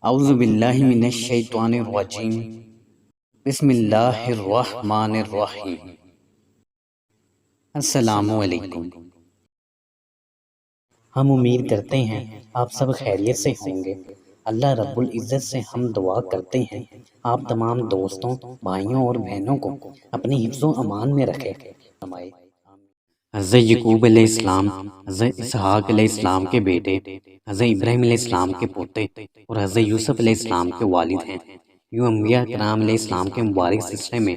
اعوذ باللہ من الشیطان الرجیم بسم اللہ الرحمن الرحیم۔ السلام علیکم۔ ہم امید کرتے ہیں آپ سب خیریت سے ہوں گے۔ اللہ رب العزت سے ہم دعا کرتے ہیں آپ تمام دوستوں، بھائیوں اور بہنوں کو اپنی حفظ و امان میں رکھے۔ حضرت یعقوب علیہ السلام حضرت اسحاق علیہ السلام کے بیٹے، حضرت ابراہیم علیہ السلام کے پوتے اور حضرت یوسف علیہ السلام کے والد ہیں۔ یوں انبیاء کرام علیہ السلام کے مبارک سلسلے میں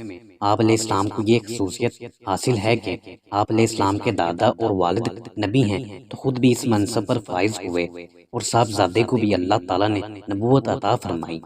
آپ علیہ السلام کو یہ خصوصیت حاصل ہے کہ آپ علیہ السلام کے دادا اور والد نبی ہیں، تو خود بھی اس منصب پر فائز ہوئے اور صاحبزادے کو بھی اللہ تعالیٰ نے نبوت عطا فرمائی۔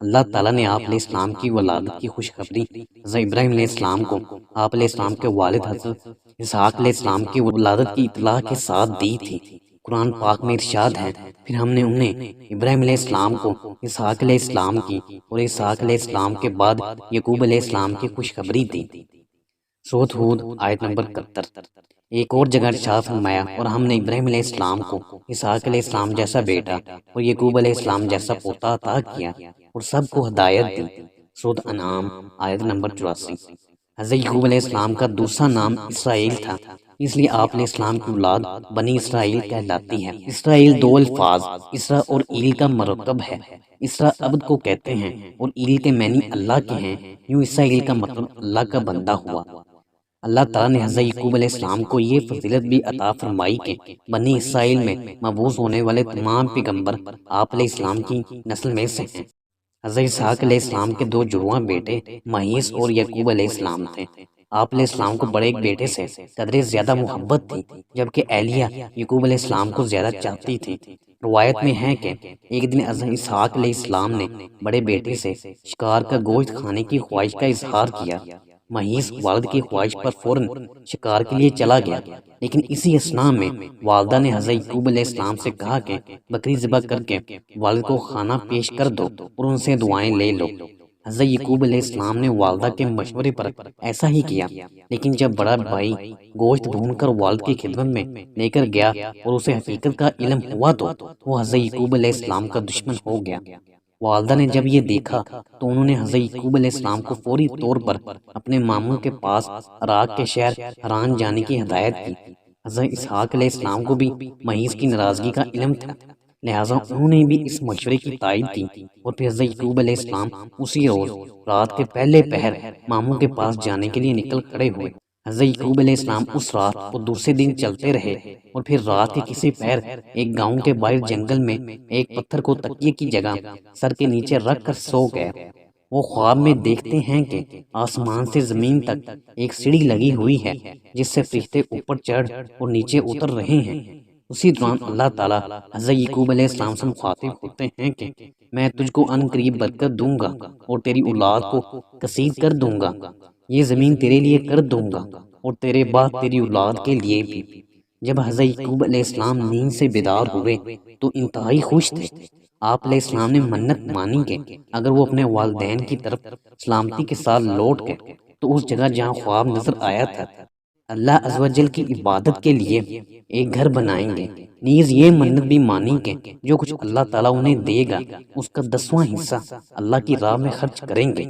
اللہ تعالیٰ نے آپ علیہ السلام کی ولادت کی خوشخبری حضرت ابراہیم علیہ السلام کو آپ علیہ السلام کے والد حضرت اسحاق علیہ السلام کی ولادت کی اطلاع کے ساتھ دی تھی۔ قرآن پاک میں ارشاد ہے، پھر ہم نے انہیں ابراہیم علیہ السلام کو اسحاق علیہ السلام کی اور اسحاق علیہ السلام کے بعد یعقوب علیہ السلام کی خوشخبری دی۔ سورۃ ہود آیت نمبر 71۔ ایک اور جگہ ارشاد فرمایا، اور ہم نے ابراہیم علیہ السلام کو اسحاق علیہ السلام جیسا بیٹا اور یعقوب علیہ السلام جیسا پوتا عطا کیا اور سب کو ہدایت دی۔ سورۃ انعام آیت نمبر 84۔ حضرت یعقوب علیہ السلام کا دوسرا نام اسرائیل تھا، اس لیے آپ علیہ السلام کی اولاد بنی اسرائیل کہلاتی ہے۔ اسرائیل دو الفاظ اسرا اور ایل کا مرکب ہے۔ اسرا عبد کو کہتے ہیں اور ایل کے معنی اللہ کے ہیں، یوں اسرائیل کا مطلب اللہ کا بندہ ہوا۔ اللہ تعالیٰ نے حضرت یعقوب علیہ السلام کو یہ فضیلت بھی عطا فرمائی کہ بنی اسرائیل میں مبعوث ہونے والے تمام پیغمبر آپ علیہ السلام کی نسل میں سے ہیں۔ حضرت اسحاق علیہ السلام کے دو جڑواں بیٹے مہیس اور یعقوب علیہ السلام تھے۔ آپ علیہ السلام کو بڑے ایک بیٹے سے قدرے زیادہ محبت تھی، جبکہ اہلیہ یعقوب علیہ السلام کو زیادہ چاہتی تھی۔ روایت میں ہے کہ ایک دن حضرت اسحاق علیہ السلام نے بڑے بیٹے سے شکار کا گوشت کھانے کی خواہش کا اظہار کیا۔ مہیس والد کی خواہش پر فوراً شکار کے لیے چلا گیا، لیکن اسی اثناء میں والدہ نے حضرت یعقوب علیہ السلام سے کہا کہ بکری ذبح کر کے والد کو کھانا پیش کر دو اور ان سے دعائیں لے لو۔ حضرت یعقوب علیہ السلام نے والدہ کے مشورے پر ایسا ہی کیا، لیکن جب بڑا بھائی گوشت ڈھونڈ کر والد کی خدمت میں لے کر گیا اور اسے حقیقت کا علم ہوا تو وہ حضرت یعقوب علیہ السلام کا دشمن ہو گیا۔ والدہ نے جب یہ دیکھا تو انہوں نے حضرت یعقوب علیہ السلام کو فوری طور پر اپنے ماموں کے پاس عراق کے شہر حران جانے کی ہدایت کی۔ حضرت اسحاق علیہ السلام کو بھی مہیس کی ناراضگی کا علم تھا، لہٰذا انہوں نے بھی اس مشورے کی تائید کی اور پھر حضرت یعقوب علیہ السلام اسی روز رات کے پہلے پہر ماموں کے پاس جانے کے لیے نکل کھڑے ہوئے۔ حضرت یعقوب علیہ السلام اس رات اور دوسرے دن چلتے رہے اور پھر رات کے کسی پہر ایک گاؤں کے باہر جنگل میں ایک پتھر کو تکیے کی جگہ سر کے نیچے رکھ کر سو گئے۔ وہ خواب میں دیکھتے ہیں کہ آسمان سے زمین تک ایک سیڑھی لگی ہوئی ہے جس سے فرشتے اوپر چڑھ اور نیچے اتر رہے ہیں۔ اسی دوران اللہ تعالیٰ حضرت یعقوب علیہ السلام سے مخاطب ہوتے ہیں کہ میں تجھ کو ان قریب برکت دوں گا اور تیری اولاد کو کثیر کر دوں گا، یہ زمین تیرے لیے کر دوں گا اور تیرے بعد تیری اولاد کے لیے بھی۔ جب حضرت یعقوب علیہ السلام نیند سے بیدار ہوئے تو انتہائی خوش تھے۔ آپ علیہ السلام نے منت مانی کہ اگر وہ اپنے والدین کی طرف سلامتی کے ساتھ لوٹ گئے تو اس جگہ جہاں خواب نظر آیا تھا اللہ عز و جل کی عبادت کے لیے ایک گھر بنائیں گے۔ نیز یہ منت بھی مانی کہ جو کچھ اللہ تعالیٰ انہیں دے گا اس کا 10واں حصہ اللہ کی راہ میں خرچ کریں گے۔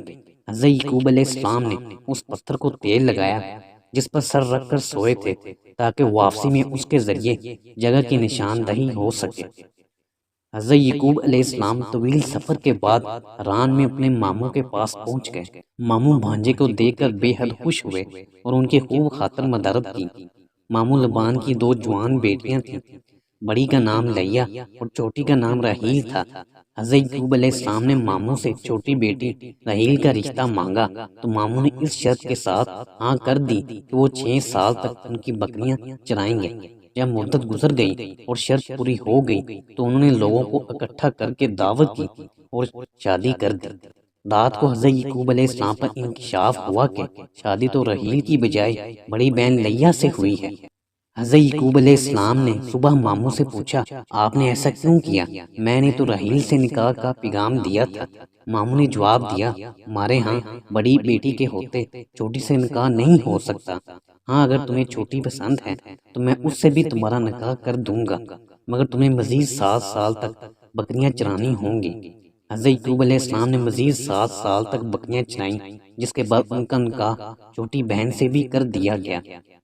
حضرت یعقوب علیہ السلام نے اس پتھر کو تیل لگایا جس پر سر رکھ کر سوئے تھے تاکہ واپسی میں اس کے ذریعے جگہ کی نشاندہی ہو سکے۔ حضرت یعقوب علیہ السلام طویل سفر کے بعد حران میں اپنے ماموں کے پاس پہنچ گئے۔ ماموں بھانجے کو دیکھ کر بے حد خوش ہوئے اور ان کی خوب خاطر مدارت کی۔ ماموں لبان کی دو جوان بیٹیاں تھیں، بڑی کا نام لیا اور چھوٹی کا نام راحیل تھا۔ حضرت یعقوب علیہ السلام نے ماموں سے چھوٹی بیٹی راحیل کا رشتہ مانگا تو ماموں نے اس شرط کے ساتھ ہاں کر دی کہ وہ 6 سال تک ان کی بکریاں چرائیں گے۔ جب مدت گزر گئی اور شرط پوری ہو گئی تو انہوں نے لوگوں کو اکٹھا کر کے دعوت کی اور شادی کر دی۔ رات کو حضرت یعقوب علیہ السلام پر انکشاف ہوا کہ شادی تو راحیل کی بجائے بڑی بہن لیا سے ہوئی ہے۔ حضرت یعقوب علیہ السلام نے صبح ماموں سے پوچھا آپ نے ایسا کیوں کیا؟ میں نے تو راحیل سے نکاح کا پیغام دیا تھا۔ ماموں نے جواب دیا ہمارے ہاں بڑی بیٹی کے ہوتے چھوٹی سے نکاح نہیں ہو سکتا، ہاں اگر تمہیں چھوٹی پسند ہے تو میں اس سے بھی تمہارا نکاح کر دوں گا، مگر تمہیں مزید 7 سال تک بکریاں چرانی ہوں گی۔ حضرت یعقوب علیہ السلام نے مزید 7 سال تک بکریاں چرائیں، جس کے بعد ان کا نکاح چھوٹی بہن سے بھی کر دیا گیا۔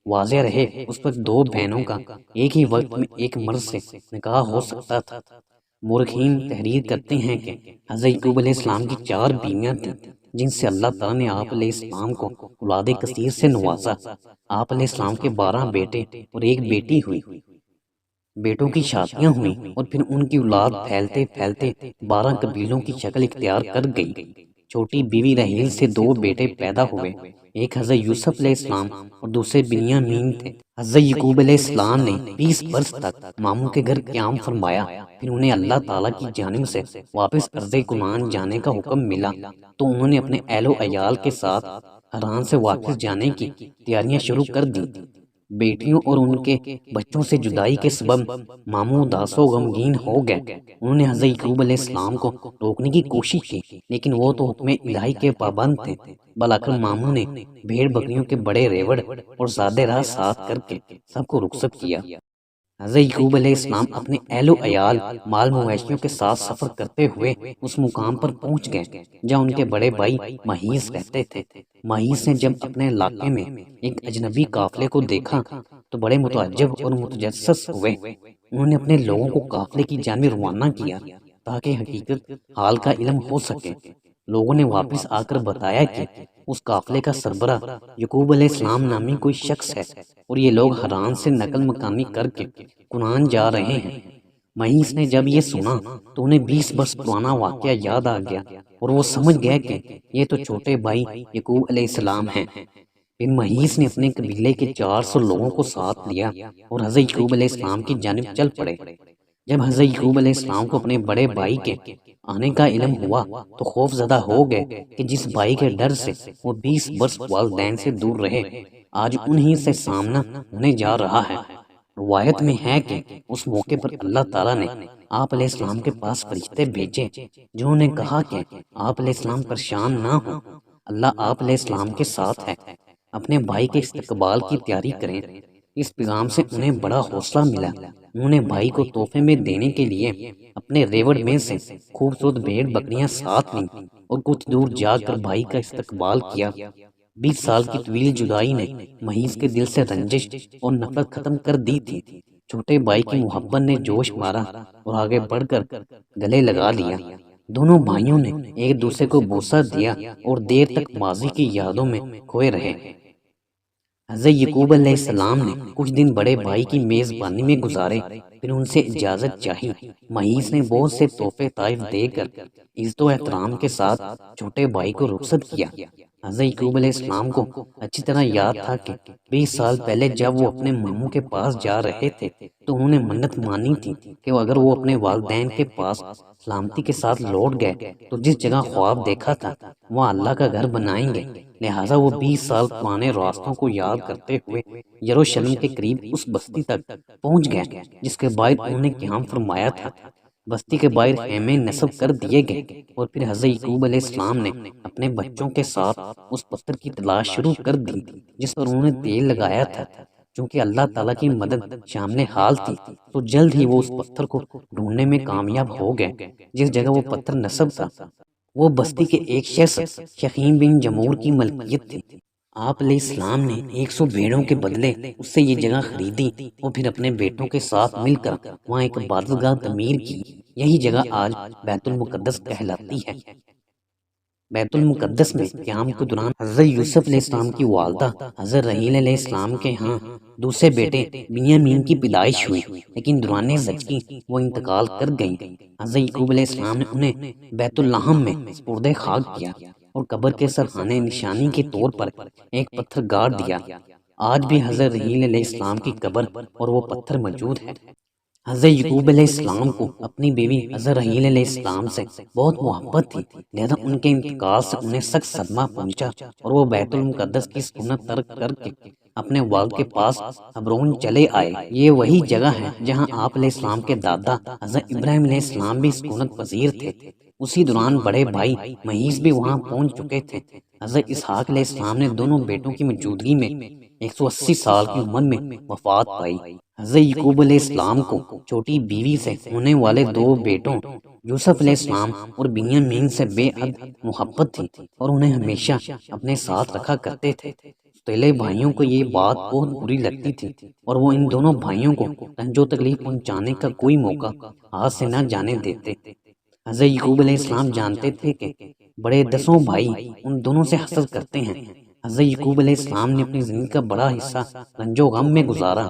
واضح رہے اس وقت 2 بہنوں کا ایک ہی وقت میں ایک مرد سے نکاح ہو سکتا تھا۔ مورخین تحریر کرتے ہیں کہ حضرت یعقوب علیہ السلام کی 4 بیویاں تھیں، جن سے اللہ تعالیٰ نے آپ علیہ السلام کو اولاد کثیر سے نوازا۔ آپ علیہ السلام کے 12 بیٹے اور ایک بیٹی ہوئی۔ بیٹوں کی شادیاں ہوئیں اور پھر ان کی اولاد پھیلتے پھیلتے 12 قبیلوں کی شکل اختیار کر گئی۔ چھوٹی بیوی رحیل سے 2 بیٹے پیدا ہوئے، ایک حضرت یوسف علیہ السلام اور دوسرے بنیامین تھے۔ حضرت یعقوب علیہ السلام نے 20 برس تک ماموں کے گھر قیام فرمایا، پھر انہیں اللہ تعالیٰ کی جانب سے واپس ارض کنعان جانے کا حکم ملا، تو انہوں نے اپنے اہل و عیال کے ساتھ حران سے واپس جانے کی تیاریاں شروع کر دی۔ بیٹیوں اور ان کے بچوں سے جدائی کے سبب ماموں اداس و غمگین ہو گئے۔ انہوں نے حضرت یعقوب علیہ السلام کو روکنے کی کوشش کی، لیکن وہ تو حکم الہی کے پابند تھے۔ بالآخر ماموں نے بھیڑ بکریوں کے بڑے ریوڑ اور زیادہ راہ ساتھ کر کے سب کو رخصت کیا۔ حضرت یعقوب علیہ السلام اپنے اہل و عیال مال مویشیوں کے ساتھ سفر کرتے ہوئے اس مقام پر پہنچ گئے جہاں ان کے بڑے بھائی مہیس رہتے تھے۔ مہیس نے جب اپنے علاقے میں ایک اجنبی قافلے کو دیکھا تو بڑے متعجب اور متجسس ہوئے۔ انہوں نے اپنے لوگوں کو قافلے کی جانب روانہ کیا تاکہ حقیقت حال کا علم ہو سکے۔ لوگوں نے واپس آ کر بتایا کہ اس قافلے کا سربراہ یعقوب علیہ السلام نامی کوئی شخص ہے اور یہ لوگ حران سے نقل مکانی کر کے کنعان جا رہے ہیں۔ مہیس نے جب یہ سنا تو انہیں 20 برس پرانا واقعہ یاد آ گیا اور وہ سمجھ گئے کہ یہ تو چھوٹے بھائی یعقوب علیہ السلام ہیں۔ پھر مہیس نے اپنے قبیلے کے 400 لوگوں کو ساتھ لیا اور حضرت یعقوب علیہ السلام کی جانب چل پڑے۔ جب حضرت یعقوب علیہ السلام کو اپنے بڑے بھائی کے آنے کا علم ہوا تو خوف زدہ ہو گئے کہ جس بھائی کے ڈر سے وہ 20 برس والدین سے دور رہے، آج انہی سے سامنا ہونے جا رہا ہے۔ روایت میں ہے کہ اس موقع پر اللہ تعالیٰ نے آپ علیہ السلام کے پاس فرشتے بھیجے جنہوں نے کہا کہ آپ علیہ السلام پریشان نہ ہوں، اللہ آپ علیہ السلام کے ساتھ ہے، اپنے بھائی کے استقبال کی تیاری کریں۔ اس پیغام سے انہیں بڑا حوصلہ ملا۔ انہوں نے بھائی کو تحفے میں دینے کے لیے اپنے ریوڑ میں سے خوبصورت بھیڑ بکریاں ساتھ لیں اور کچھ دور جا کر بھائی کا استقبال کیا۔ 20 سال کی طویل جدائی نے مہیس کے دل سے رنجش اور نفرت ختم کر دی تھی۔ چھوٹے بھائی کی محبت نے جوش مارا اور آگے بڑھ کر گلے لگا لیا۔ دونوں بھائیوں نے ایک دوسرے کو بوسہ دیا اور دیر تک ماضی کی یادوں میں کھوئے رہے۔ حضرت یعقوب علیہ السلام نے کچھ دن بڑے بھائی کی میزبانی میں گزارے، پھر ان سے اجازت چاہی۔ مہیس نے بہت سے تحفے طائف دے کر عزت و احترام کے ساتھ چھوٹے بھائی کو رخصت کیا۔ حضرت یعقوب علیہ السلام کو اچھی طرح یاد تھا کہ 20 سال پہلے جب وہ اپنے ماموں کے پاس جا رہے تھے تو انہوں نے منت مانی تھی کہ اگر وہ اپنے والدین کے پاس سلامتی کے ساتھ لوٹ گئے تو جس جگہ خواب دیکھا تھا وہاں اللہ کا گھر بنائیں گے۔ لہٰذا وہ 20 سال پرانے راستوں کو یاد کرتے ہوئے یروشلم کے قریب اس بستی تک پہنچ گئے جس کے باہر انہوں نے قیام فرمایا تھا۔ بستی کے باہر خیمے نصب کر دیے گئے اور پھر حضرت یعقوب علیہ السلام نے اپنے بچوں کے ساتھ اس پتھر کی تلاش شروع کر دی جس پر انہوں نے تیل لگایا تھا۔ چونکہ اللہ تعالیٰ کی مدد شامل حال تھی تو جلد ہی وہ اس پتھر کو ڈھونڈنے میں کامیاب ہو گئے۔ جس جگہ وہ پتھر نصب تھا وہ بستی کے ایک شخص شخیم بن جمور کی ملکیت تھی۔ آپ علیہ السلام نے 100 بھیڑوں کے بدلے اس سے یہ جگہ خریدی اور پھر اپنے بیٹوں کے ساتھ مل کر وہاں ایک عبادت گاہ تعمیر کی۔ یہی جگہ آج بیت المقدس کہلاتی ہے۔ بیت المقدس میں قیام کے دوران حضرت یوسف علیہ السلام کی والدہ حضرت رحیل علیہ السلام کے ہاں دوسرے بیٹے بنیامین کی پیدائش ہوئی، لیکن دوران زچگی وہ انتقال کر گئیں۔ حضرت یعقوب علیہ السلام نے انہیں بیت اللحم میں سپرد خاک کیا اور قبر کے سرخانے نشانی کے طور پر ایک پتھر گاڑ دیا۔ آج بھی حضرت رحیل علیہ السلام کی قبر اور وہ پتھر موجود ہے۔ حضرت یعقوب علیہ السلام کو اپنی بیوی حضرت رحیل علیہ السلام سے بہت محبت تھی، لہذا ان کے انتقال سے انہیں سخت صدمہ پہنچا اور وہ بیت المقدس کی سکونت ترک کر کے اپنے والد کے پاس حبرون چلے آئے۔ یہ وہی جگہ ہے جہاں آپ علیہ السلام کے دادا حضرت ابراہیم علیہ السلام بھی سکونت پذیر تھے۔ اسی دوران بڑے بھائی مہیس بھی وہاں پہنچ چکے تھے۔ حضرت اسحاق علیہ السلام نے دونوں بیٹوں کی موجودگی میں 180 سال کی عمر میں وفات پائی۔ حضرت یعقوب علیہ السلام کو چھوٹی بیوی سے ہونے والے 2 بیٹوں یوسف علیہ السلام اور بنیامین سے بے حد محبت تھی اور انہیں ہمیشہ اپنے ساتھ رکھا کرتے تھے۔ سوتیلے بھائیوں کو یہ بات بہت بری لگتی تھی اور وہ ان دونوں بھائیوں کو رنج و تکلیف پہنچانے کا کوئی موقع ہاتھ سے نہ جانے دیتے۔ حضرت یعقوب علیہ السلام جانتے تھے کہ بڑے 10 بھائی ان دونوں سے حسد کرتے ہیں۔ حضرت یعقوب علیہ السلام نے اپنی زندگی کا بڑا حصہ رنج و غم میں گزارا۔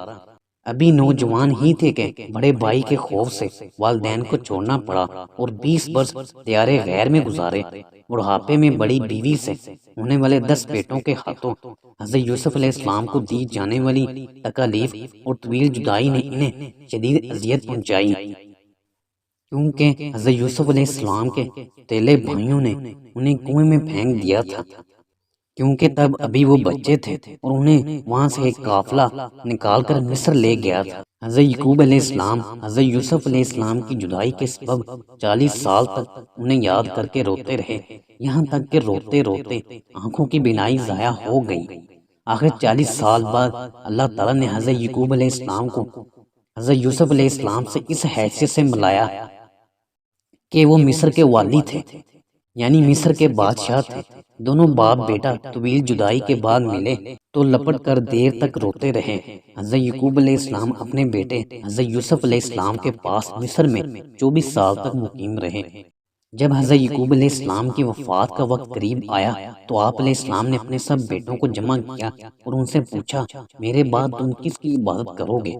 ابھی نوجوان ہی تھے کہ بڑے بھائی کے خوف سے والدین کو چھوڑنا پڑا اور 20 برس دیار غیر میں گزارے۔ بڑھاپے میں بڑی بیوی سے ہونے والے 10 بیٹوں کے ہاتھوں حضرت یوسف علیہ السلام کو دی جانے والی تکالیف اور طویل جدائی نے انہیں شدید اذیت پہنچائی، کیونکہ حضرت یوسف علیہ السلام کے سوتیلے بھائیوں نے انہیں کنویں میں پھینک دیا تھا، کیونکہ تب ابھی وہ بچے تھے اور انہیں وہاں سے ایک قافلہ نکال کر مصر لے گیا تھا۔ حضرت یعقوب علیہ السلام حضرت یوسف علیہ السلام کی جدائی کے سبب 40 سال تک انہیں یاد کر کے روتے رہے، یہاں تک کہ روتے روتے آنکھوں کی بینائی ضائع ہو گئی۔ آخر 40 سال بعد اللہ تعالیٰ نے حضرت یعقوب علیہ السلام کو حضرت یوسف علیہ السلام سے اس حیثیت سے ملایا کہ وہ مصر کے والی تھے، یعنی مصر کے بادشاہ تھے۔ دونوں باپ بیٹا طویل جدائی کے بعد ملے تو لپٹ کر دیر تک روتے رہے۔ حضرت یعقوب علیہ السلام اپنے بیٹے حضرت یوسف علیہ السلام کے پاس مصر میں 24 سال تک مقیم رہے۔ جب حضرت یعقوب علیہ السلام کی وفات کا وقت قریب آیا تو آپ علیہ السلام نے اپنے سب بیٹوں کو جمع کیا اور ان سے پوچھا، میرے بعد تم کس کی عبادت کرو گے؟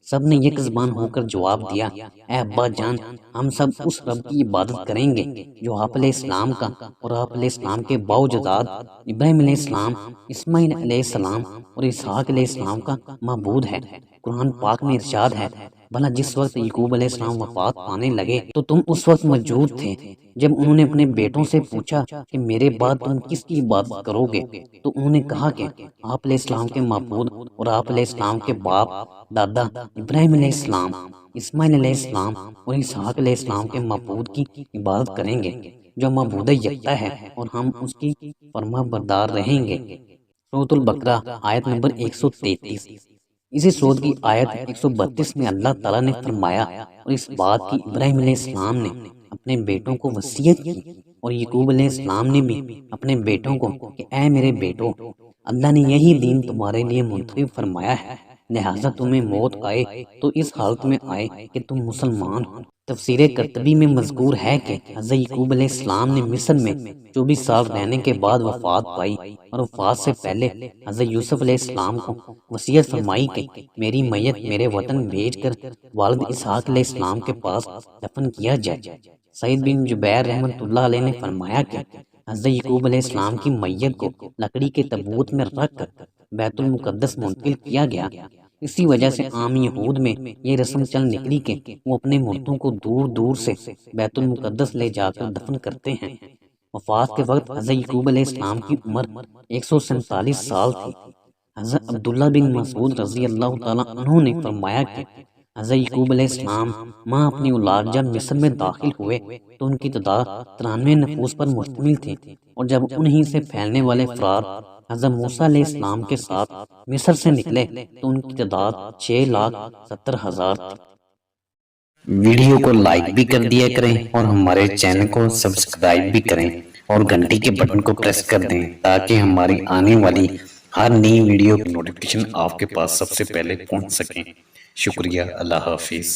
سب نے یک زبان ہو کر جواب دیا، اے ابا جان، ہم سب اس رب کی عبادت کریں گے جو آپ علیہ السلام کا اور آپ علیہ السلام کے باوجداد ابراہیم علیہ السلام، اسماعیل علیہ السلام اور اسحاق علیہ السلام کا معبود ہے۔ قرآن پاک میں ارشاد ہے، بھلا جس وقت یعقوب علیہ السلام وفات پانے لگے تو تم اس وقت موجود تھے جب انہوں نے اپنے بیٹوں سے پوچھا کہ میرے بعد تم کس کی عبادت کرو گے؟ تو انہوں نے کہا کہ آپ علیہ السلام کے معبود اور آپ علیہ السلام کے باپ دادا ابراہیم علیہ السلام، اسماعیل علیہ السلام اور اسحاق علیہ السلام کے معبود کی عبادت کریں گے جو معبود یکتا ہے، اور ہم اس کی فرما بردار رہیں گے۔ سورۃ البقرہ آیت نمبر 133۔ اسی سورت کی آیت 132 میں اللہ تعالیٰ نے فرمایا، اور اس بات کی ابراہیم علیہ السلام نے اپنے بیٹوں کو وصیت کی، اور یعقوب علیہ السلام نے بھی اپنے بیٹوں کو کہ اے میرے بیٹو، اللہ نے یہی دین تمہارے لیے منتخب فرمایا ہے، لہٰذا تمہیں موت آئے تو اس حالت میں آئے کہ تم مسلمان ہو۔ تفسیر قرطبی میں مذکور ہے کہ حضرت یعقوب علیہ السلام نے مصر میں 24 سال رہنے کے بعد وفات پائی، اور وفات سے پہلے حضرت یوسف علیہ السلام کو وصیت فرمائی کہ میری میت میرے وطن بھیج کر والد اسحاق علیہ السلام کے پاس دفن کیا جائے۔ سعید بن جبیر رحمۃ اللہ علیہ نے فرمایا کہ حضرت یعقوب علیہ السلام کی میت کو لکڑی کے تابوت میں رکھ کر بیت المقدس منتقل کیا گیا۔ اسی وجہ سے عام یہود میں یہ رسم چل نکلی کہ وہ اپنے مردوں کو دور دور سے بیت المقدس لے جا کر دفن کرتے ہیں۔ وفات کے وقت حضرت یعقوب علیہ السلام کی عمر 147 سال تھی۔ حضرت عبداللہ بن مسعود رضی اللہ تعالیٰ عنہ نے فرمایا کہ حضرت یعقوب علیہ السلام ماں اپنی اولاد جب مصر میں داخل ہوئے تو ان کی تعداد 93 نفوس پر مشتمل تھی، اور جب انہی سے پھیلنے والے افراد حضرت موسیٰ علیہ السلام کے ساتھ مصر سے نکلے تو ان کی تعداد 6,70,000 تھی۔ ویڈیو کو لائک بھی کر دیا کریں اور ہمارے چینل کو سبسکرائب بھی کریں اور گھنٹی کے بٹن کو پریس کر دیں تاکہ ہماری آنے والی ہر نئی ویڈیو کی نوٹیفیکیشن آپ کے پاس سب سے پہلے پہنچ سکیں۔ شکریہ، اللہ حافظ۔